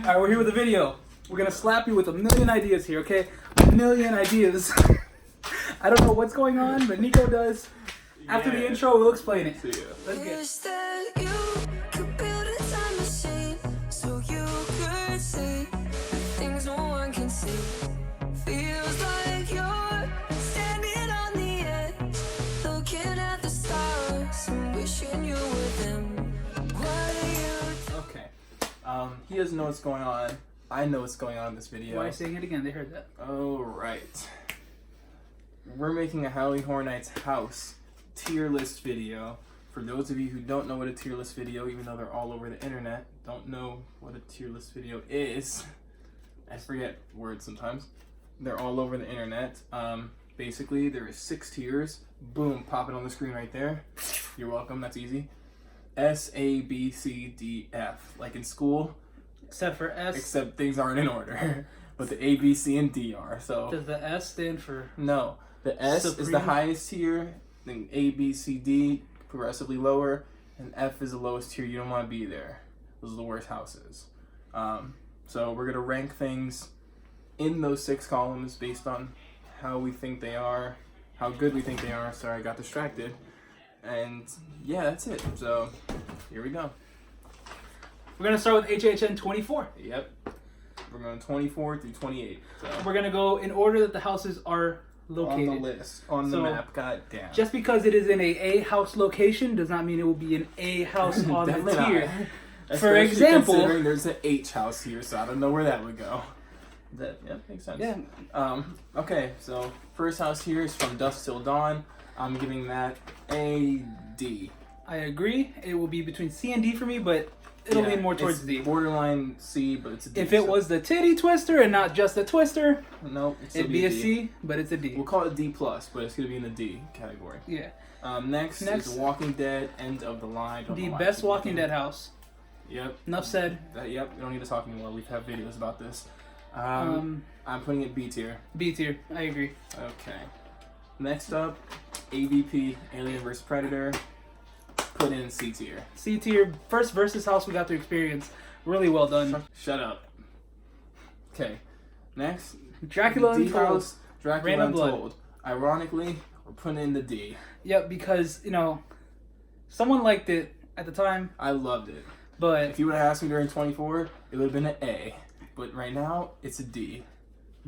Alright, we're here with a video. We're gonna slap you with a million ideas here, okay? A million ideas. I don't know what's going on, but Nico does. After the intro, we'll explain it. See ya. Let's get it. Wish that you could build a time machine so you could see things no one can see. Feels like you're standing on the edge, looking at the stars and wishing you were them. What are you? Okay. He doesn't know what's going on. I know what's going on in this video. Why are you saying it again? They heard that. Oh, right. We're making a Halloween Horror Nights house tier list video. For those of you who don't know what a tier list video, even though they're all over the internet, don't know what a tier list video is. I forget words sometimes. They're all over the internet. Basically, there is 6 tiers. Boom, pop it on the screen right there. You're welcome, that's easy. S, A, B, C, D, F. Like in school. Except for S. Except things aren't in order. But the A, B, C, and D are. So Does the S stand for? no. The S is the Supreme? highest tier. Then A, B, C, D, progressively lower. And F is the lowest tier. You don't want to be there. Those are the worst houses. So we're going to rank things in those 6 columns based on how we think they are. How good we think they are. Sorry, I got distracted. And yeah, that's it. So here we go. We're gonna start with HHN 24. Yep. We're going 24 through 28. So We're gonna go in order that the houses are located. on the list, on the So, map. God damn. Just because it is in a house location does not mean it will be an A house on the Definitely not. tier. Especially example- considering there's an H house here, so I don't know where that would go. Makes sense. Yeah. Okay, so first house here is From Dusk Till Dawn. I'm giving that a D. I agree. It will be between C and D for me, but it'll lean more towards it's D. Borderline C, but it's a D. If it was the titty twister and not just a twister, nope, it'd be a C, but it's a D. We'll call it D plus, but it's gonna be in the D category. Yeah. Next is Walking Dead, End of the Line. Don't The know why I best keep Walking looking. Dead house. Yep. Enough said. Yep. We don't need to talk anymore. We have videos about this. I'm putting it B tier. B tier. I agree. Okay. Next up, AVP, Alien vs Predator. Put in C tier. C tier. First versus house we got to experience. Really well done. Shut up. Okay. Next, Dracula D Untold. house, Dracula Rain of Blood. Untold. Ironically, we're putting in the D. Yep, because, someone liked it at the time, I loved it. but If you would have asked me during 24, it would have been an A. But right now, it's a D.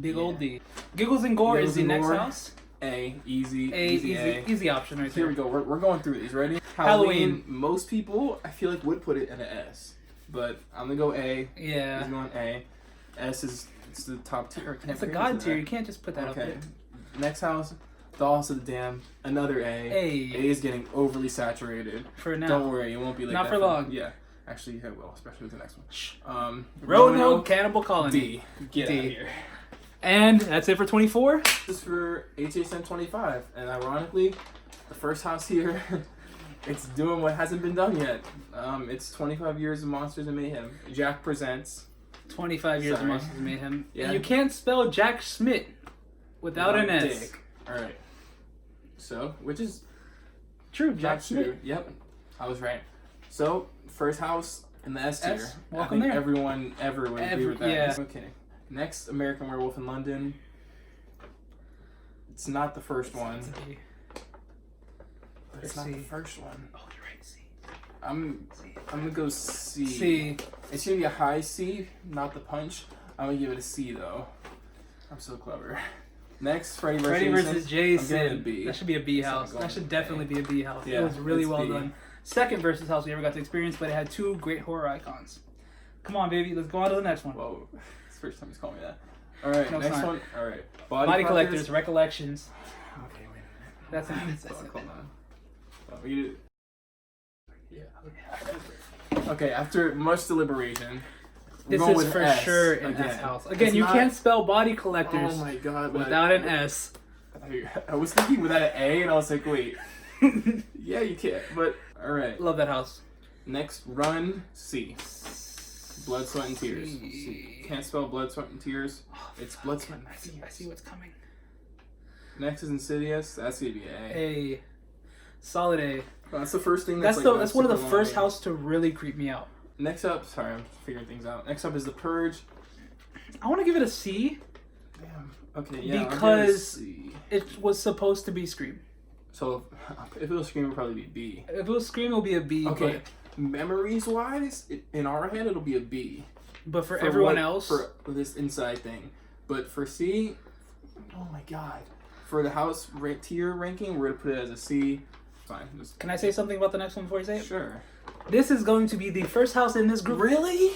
big old D. Giggles and Gore Giggles is the and next Gore. house. A, easy, Easy A. option right Here there. we go. We're going through these. Ready? Halloween. Most people, I feel like, would put it in an S. But I'm going to go A. Yeah. He's going A. S is it's the top tier. It's a god tier. You can't just put that up Okay. there. Next house, Dolls of the Damned. Another A. A. A is getting overly saturated. For now. Don't worry, it won't be like Not that for long. Yeah. Actually, it will, especially with the next one. Roanoke Cannibal Colony. D. Get D. out of here. And that's it for 24. This is for HHN 25. And ironically, the first house here, it's doing what hasn't been done yet. It's 25 years of Monsters and Mayhem. Jack Presents. 25 years of Sorry. Monsters Mayhem. Yeah. And you can't spell Jack Schmidt without an S. Dick. Alright. So, which is True, Jack not Schmidt. true. Yep, I was right. So, first house in the S tier. S. I Welcome think there. everyone ever would agree with that. Yeah. Okay. Next, American Werewolf in London. It's not the first one. But it's not the C. first one. Oh, you're right, C. I'm gonna go C. C. It's gonna be a high C, not the punch. I'm gonna give it a C though. I'm so clever. Next, Freddy versus Jason. I'm giving it a Jason. B. That should be a B It's not house. going That should to definitely A. be a B house. Yeah, It was really it's well B. done. Second versus house we ever got to experience, but it had 2 great horror icons. Come on, baby. Let's go on to the next one. Whoa, it's the first time he's called me that. All right, No, it's next not. one. All right, Body Collectors, Recollections. Okay, wait a minute. That's it. Hold on. Oh, yeah. Okay, after much deliberation, we're This going is with for S sure in again. S house. Again, It's you not- can't spell Body Collectors Oh my god! but without an S. I was thinking without an A, and I was like, wait. Yeah, you can't. But all right. Love that house. Next, Run C. Blood, Sweat, and Tears. C. Can't spell Blood, Sweat, and Tears. It's Blood, Sweat, and I Tears. see what's coming. Next is Insidious. That's gonna be an A. A solid A. That's the first thing. That's That's one of the super first long. house to really creep me out. Next up, sorry, I'm figuring things out. Next up is The Purge. I want to give it a C. Damn. Okay, yeah. Because it was supposed to be Scream. So if it was Scream, it would probably be B. If it was Scream, it'll be a B. Okay. Memories wise, in our head, it'll be a B. But for everyone else, for this inside thing. But for C, oh my god. For the house tier ranking, we're gonna put it as a C. Fine. Can I say something about the next one before you say it? Sure. This is going to be the first house in this group. Really?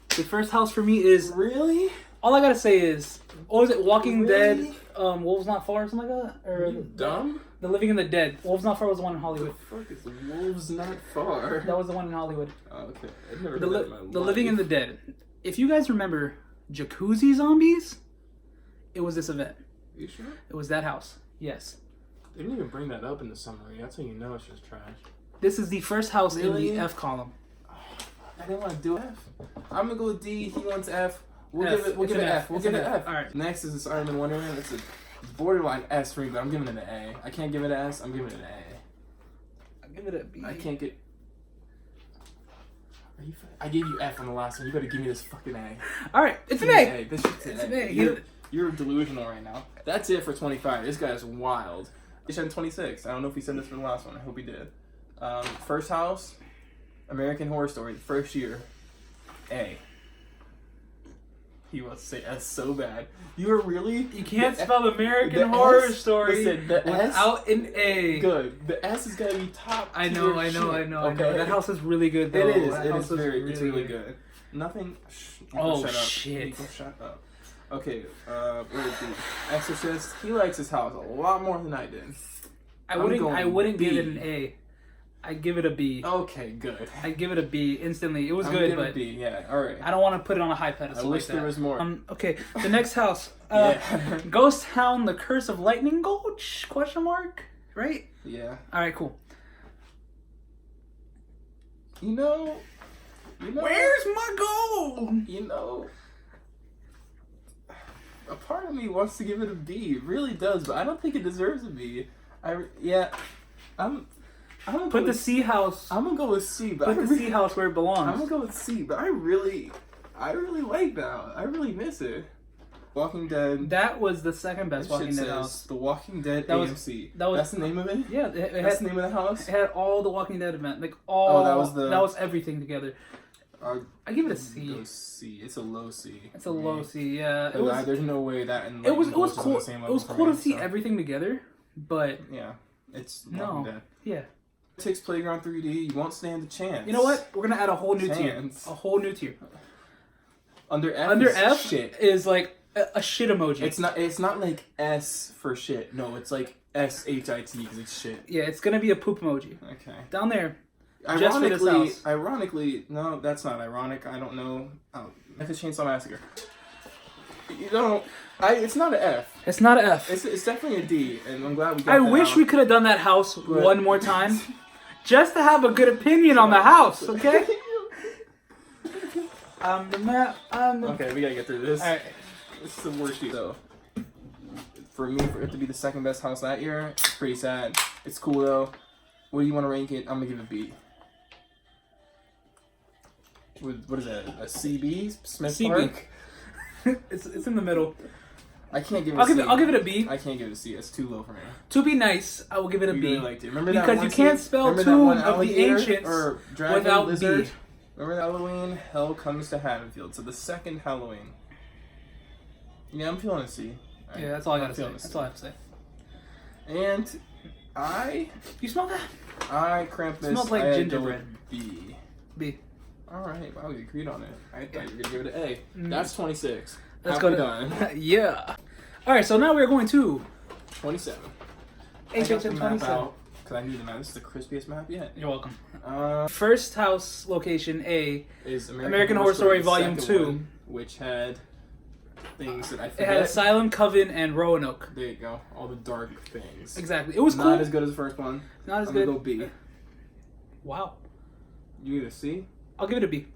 The first house for me is Really? all I gotta say is, what was it? Walking Really? Dead, Wolves Not Far, or something like that. Or Are you dumb? The Living in the Dead. Wolves Not Far was the one in Hollywood. What the fuck is Wolves Not Far? That was the one in Hollywood. Oh, okay. I've never The, heard that in my life. the Living in the Dead. If you guys remember Jacuzzi Zombies, it was this event. You sure? It was that house. Yes. They didn't even bring that up in the summary. That's how you know it's just trash. This is the first house Really? in the F column. I didn't want to do F. I'm gonna go with D. He wants F. We'll F. give it. We'll It's give it an F. F. We'll It's give an it F. F. All right. Next is this Iron Man Wonderland. It's a borderline S for me, but I'm giving it an A. I can't give it an S. I'm giving it an A. I'll give it a B. I can't get. Are you? I gave you F on the last one. You better give me this fucking A. All right, it's an Give me A. This shit's It's an an A. A. You're delusional right now. That's it for 25. This guy's wild. HHN 26. I don't know if he said this for the last one. I hope he did. First house, American Horror Story, first year, A. He wants to say S so bad. You are really? You can't the spell American the Horror S? Story Listen, the S? without an A. Good. The S is gotta be top. I tier know. shit, I know. Okay? That house is really good, though. It is. That It house is very. It's really good. Nothing. Oh, shut up. shit. Nico, shut up. Okay. Where is he? Exorcist. He likes his house a lot more than I did. I I'm wouldn't going give it B. an A. I'd give it a B. Okay, good. I'd give it a B instantly. It was I'm good, gonna but B. Yeah. All right. I don't want to put it on a high pedestal. I wish like that. there was more. Okay, the next house. Yeah. Ghost Town: The Curse of Lightning Gulch? Question mark? Right? Yeah. All right, cool. You know. Where's my gold? You know. A part of me wants to give it a B. It really does, but I don't think it deserves a B. I'm gonna Put go the with, C house. I'm gonna go with C, but Put the C house where it I'm belongs. gonna go with C, but I really like that. I really miss it. Walking Dead. That was the second best This Walking shit Dead says house. The Walking Dead That was- AMC. that was- That's the name of it. Yeah, it That's had, the name of the house. it had all the Walking Dead event, like all. Oh, that was the- That was everything together. I give it a Go C. C. It's a low C. It's a low C. Yeah, it But was. there's no way that and It was Lightning Bolt is on cool. the same It level was for cool me, to see so- everything together, but Yeah, it's No. Walking Dead. yeah. Takes Playground 3D. You won't stand a chance. You know what? We're gonna add a whole new tier. Chance. A whole new tier. Under F. Under is F shit. is like a shit emoji. It's not like S for shit. No, it's like SHIT because it's shit. Yeah, it's gonna be a poop emoji. Okay. Down there. Just for this house. Ironically, no, that's not ironic. I don't know. Texas Chainsaw Massacre. You know, it's not an F. It's not an F. It's definitely a D, and I'm glad we got I that wish out. we could have done that house one more time, just to have a good opinion on the house. Okay. The map. Okay, we gotta get through this. All right. This is the worst year, though. For me, for it to be the second best house that year, it's pretty sad. It's cool though. What do you want to rank it? I'm gonna give it a B. What is that? A CB? Smith CB. Park? it's in the middle. I can't give it. I'll give it a B. I can't give it a C. It's too low for me. To be nice, I will give it a You B. really liked it. Remember that Because one you can't scene? spell Remember that Tomb one of the alligator Ancients or Dragon without Lizard? B. Remember that Halloween? Hell Comes to Haddonfield. So the second Halloween. Yeah, I'm feeling a C. Yeah, that's all I I'm gotta say. feeling a That's C. all I have to say. And You smell that? Krampus. Smells like I had to gingerbread. go with B. B. All right, wow, we agreed on it. I thought you were gonna give it an A. Mm. That's 26. Let's Halfway go done. Yeah. All right, so now we're going to 27. I got the HHN map 27. out because I need the map. This is the crispiest map yet. You're welcome. First First house location A. is American Horror Story the Volume second 2. one, which had things that I It forget. had Asylum, Coven, and Roanoke. There you go. All the dark things. Exactly. It was Not cool. as good as the first one. Not as I'm good. gonna go B. Wow. You need a C? I'll give it a B.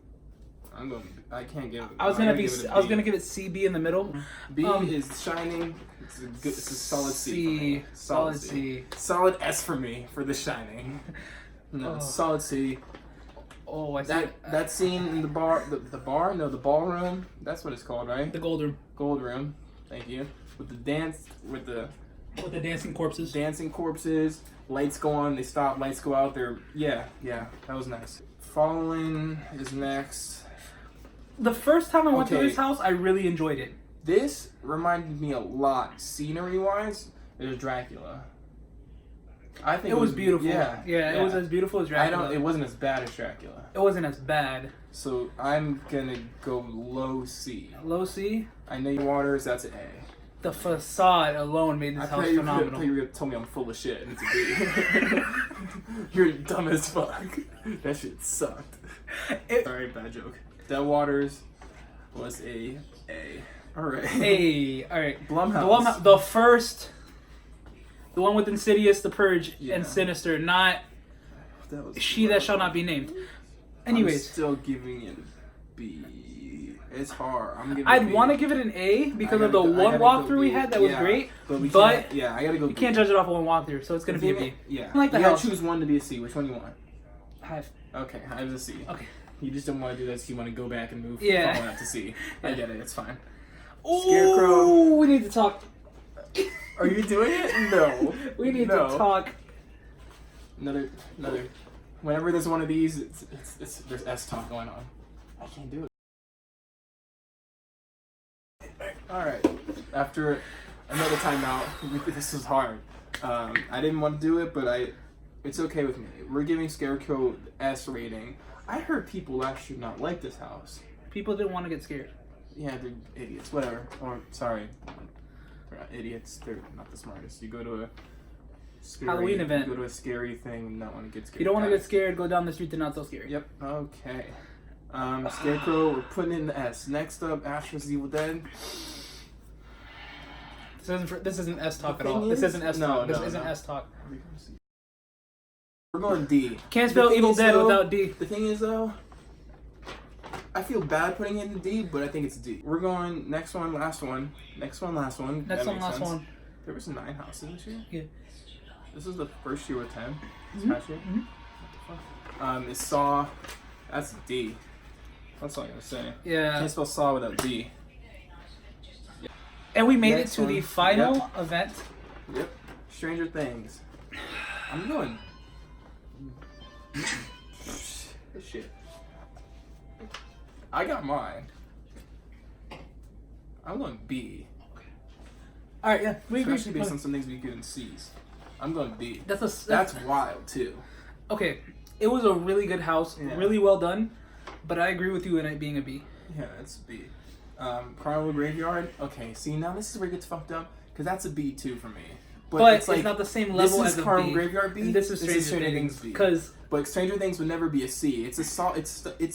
I'm going. I can't give it. I was I'm gonna give it a I was B. gonna give it CB in the middle. B is Shining. It's a solid C. For me. Solid C. Solid S for me for The Shining. No, Oh. solid C. Oh, I see. That scene in the ballroom. That's what it's called, right? The gold room. Gold room. Thank you. With the dancing corpses. Dancing corpses. Lights go on. They stop. Lights go out. Yeah. That was nice. Fallen is next. The first time I went to Okay. this house, I really enjoyed it. This reminded me a lot, scenery-wise, of Dracula. I think It was beautiful. Yeah, It was as beautiful as Dracula. It wasn't as bad as Dracula. It wasn't as bad. So I'm gonna go low C. Low C. I know your waters. That's an A. The facade alone made this house phenomenal. You told me I'm full of shit and it's a B. You're dumb as fuck. That shit sucked. Sorry, bad joke. Dead Waters was a A. Alright. Hey, alright. Blumhouse. The one with Insidious, The Purge, Yeah. and Sinister, not She That Shall Not Be Named. Anyways. I'm still giving it a B. It's hard. I'm giving I'd want to give it an A because of the one walkthrough we had that was great. But I gotta go. You can't judge it off of one walkthrough, so it's gonna be a B. Yeah. I like the you house. gotta choose one to be a C. Which one you want? Hive. Okay, Hive's a C. Okay. You just don't want to do this. You want to go back and move Yeah. Fallen out to C. I get it. It's fine. Scarecrow. Ooh, we need to talk. Are you doing it? No. We need to talk. Another. Whenever there's one of these, there's S talk going on. I can't do it. Alright, after another timeout, this was hard. I didn't want to do it, but it's okay with me. We're giving Scarecrow S rating. I heard people actually not like this house. People didn't want to get scared. Yeah, they're idiots. Whatever. Or, sorry. They're not idiots. They're not the smartest. You go to a scary Halloween event. You go to a scary thing and not want to get scared. You don't want to get scared, go down the street to not so scared. Yep. Okay. Scarecrow, we're putting in the S. Next up, Ash vs. Evil Dead. This isn't S talk at all. thing This is- isn't S no, talk. This no, isn't no. S talk. We're going D. Can't spell The thing Evil is, Dead though, without D. The thing is, though, I feel bad putting it in D, but I think it's D. We're going next one, last one. Next one, last one. Next That one, makes last sense. one. There was 9 houses this year? Yeah. This is the first year with 10. This Mhm. past year? What the fuck? It's Saw. That's D. That's all I'm gonna say. Yeah. Can't spell Saw without D. And we made Next it to the one. final event. Yep. Stranger Things. I'm going. Shit. I got mine. I'm going B. All right, yeah. We Especially based on some things we get in C's. I'm going B. That's wild too. okay. It was a really good house, Yeah. really well done, but I agree with you in it being a B. Yeah, it's B. Carnival Graveyard. Okay, see now this is where it gets fucked up because that's a B too for me. But it's like not the same level this as is a Carnival B. Graveyard B. And this is Stranger Things B. because But Stranger Things would never be a C. It's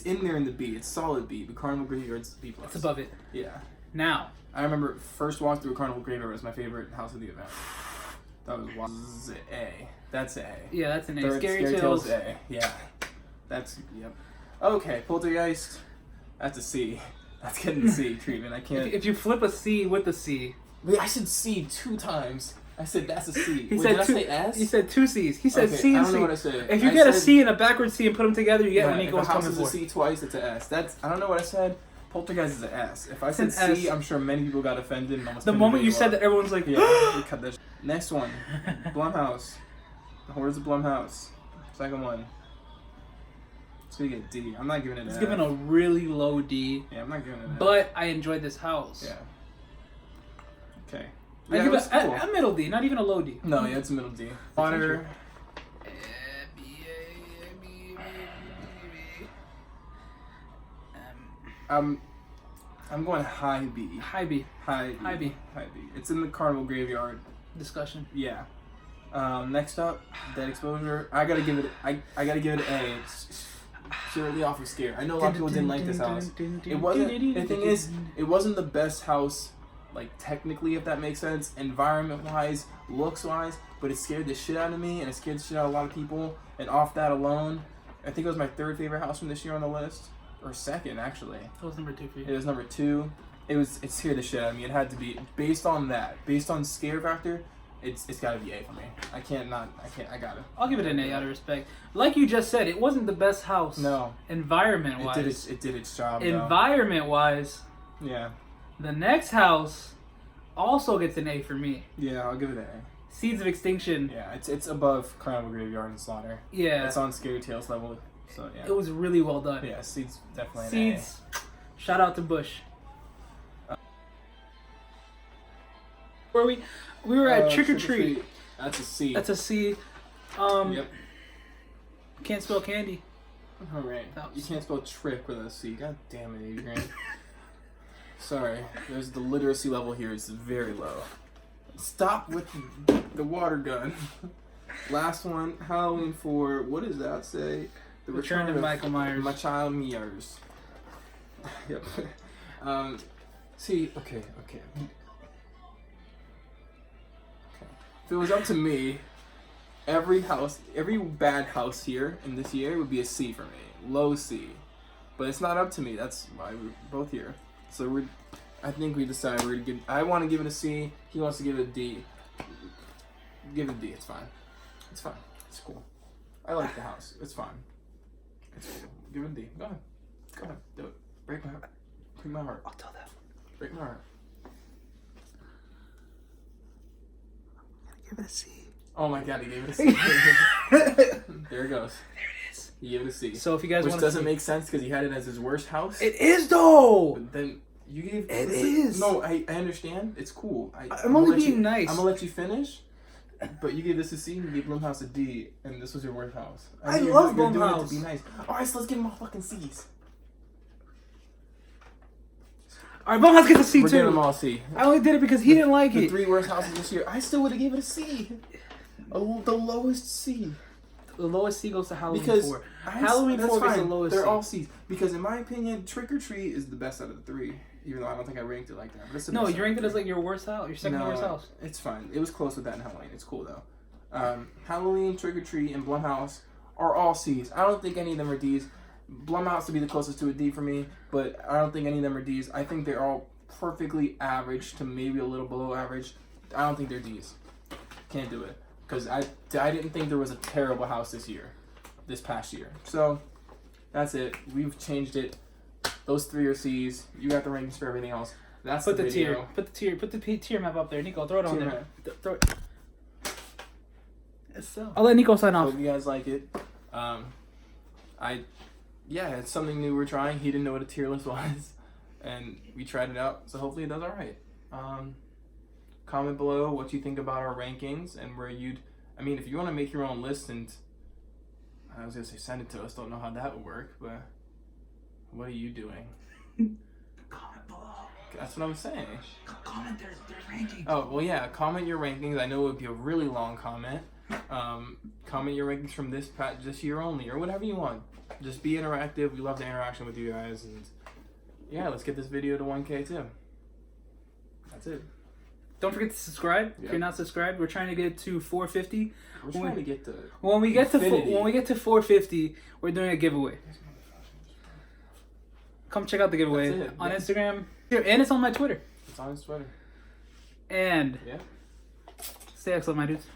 in there in the B. It's solid B. But Carnival Graveyard's B plus. it's above it. Yeah. Now, I remember first walk through Carnival Graveyard was my favorite house of the event. That was A. That's A. yeah, that's an A. Third, Scary Tales. A. Yeah. Yep. Okay, Poltergeist. That's a C. That's getting the C treatment. I can't. If you flip a C with a C, Wait, I said C 2 times. I said that's a C. he Wait, said did two. I say S? He said 2 C's. He said Okay, C I and don't C. know what I said. If you I get a said- C and a backward C and put them together, you get what Yeah, Nico if was a house coming is for. a C twice, it's an S. I don't know what I said. Poltergeist is an S. If I said It's an C, S. I'm sure many people got offended. And almost The put moment the you video said up. that, everyone's like, Yeah, we cut that. Next one, Blumhouse. The Horrors of Blumhouse. Second one. It's gonna get D. I'm not giving it an it's F. given a really low D. Yeah, I'm not giving it an F. But I enjoyed this house. Yeah. Okay. I Yeah, give it it was cool. a middle D, not even a low D. No, yeah, it's a middle D. Water. I'm going high B. High B. High B. High B. High B. It's in the Carnival Graveyard. Discussion. Yeah. Next up, Dead Exposure. I gotta give it. I gotta give it an A. It's purely off of scare. I know a lot of people didn't like this house. It wasn't. The thing is, it wasn't the best house, like technically, if that makes sense, environment-wise, looks-wise. But it scared the shit out of me, and it scared the shit out of a lot of people. And off that alone, I think it was my 3rd favorite house from this year on the list, or 2nd actually. That was number 2 for you. It was number 2. It scared the shit out of me. It had to be based on that, based on scare factor. it's got to be A for me. I can't. I got it. I'll give it an A out of respect. Like you just said, it wasn't the best house. No. Environment wise. It did its job. Environment wise. Yeah. The next house also gets an A for me. Yeah, I'll give it an A. Seeds of Extinction. Yeah, it's above Carnival Graveyard and Slaughter. Yeah. It's on Scary Tales level. So yeah. It was really well done. Yeah, Seeds definitely an Seeds. Shout out to Bush. Where we were at Trick or Treat. That's a C. That's a C. Yep. Can't spell candy. All right. You can't spell trick with a C. God damn it, Adrian. Sorry. There's the literacy level here is very low. Stop with the water gun. Last one, Halloween 4. What does that say? The Return of Michael Myers. My child Myers. Yep. See, okay. If it was up to me, every bad house here in this year would be a C for me. Low C. But it's not up to me. That's why we're both here. So I think we decided we're gonna give. I want to give it a C. He wants to give it a D. Give it a D. It's fine. It's fine. It's cool. I like the house. It's fine. It's cool. Give it a D. Go ahead. Do it. Break my heart. Break my heart. I'll tell them. Break my heart. Give it a C. Oh my god, he gave it a C. There it goes. There it is. He gave it a C. So if you guys Which want doesn't make sense because he had it as his worst house. It is though. But then you gave it is. No, I understand. It's cool. I'm only being nice. I'm gonna let you finish. But you gave this a C and you gave Blumhouse a D, and this was your worst house. I love you're doing it Blumhouse. to be nice. Alright, so let's give him all fucking C's. Alright, Blumhouse gets a C We're too. giving them all C. I only did it because he didn't like The it. 3 worst houses this year, I still would have given it a C. The lowest C. The lowest C goes to Halloween Because 4. Halloween 4 gets the lowest They're C. all C's. Because in my opinion, Trick or Treat is the best out of the 3. Even though I don't think I ranked it like that. But it's the No, best you out ranked of it the as like your worst house, your second worst house. It's fine. It was close with that in Halloween. It's cool though. Halloween, Trick or Treat, and Blumhouse are all C's. I don't think any of them are D's. Blumhouse to be the closest to a D for me, but I don't think any of them are D's. I think they're all perfectly average to maybe a little below average. I don't think they're D's. Can't do it. Because I didn't think there was a terrible house this past year. So, that's it. We've changed it. Those 3 are C's. You got the rankings for everything else. That's Put the video. tier. Put the tier map up there. Nico, throw it on Tier there. map. Throw it. So. I'll let Nico sign off. Hope you guys like it. It's something new we're trying. He didn't know what a tier list was. And we tried it out. So hopefully it does alright. Comment below what you think about our rankings and where if you want to make your own list and I was going to say send it to us. Don't know how that would work, but what are you doing? Comment below. That's what I'm saying. Comment their rankings. Oh, well, yeah. Comment your rankings. I know it would be a really long comment. Comment your rankings from this year only or whatever you want. Just be interactive. We love the interaction with you guys. And yeah, let's get this video to 1K too. That's it. Don't forget to subscribe. Yep. If you're not subscribed, we're trying to get to 450. We're trying to get to when we get to infinity. 450, we're doing a giveaway. Come check out the giveaway That's it. on Yeah. Instagram. And it's on my Twitter. It's on his Twitter. And Yeah. stay excellent, my dudes.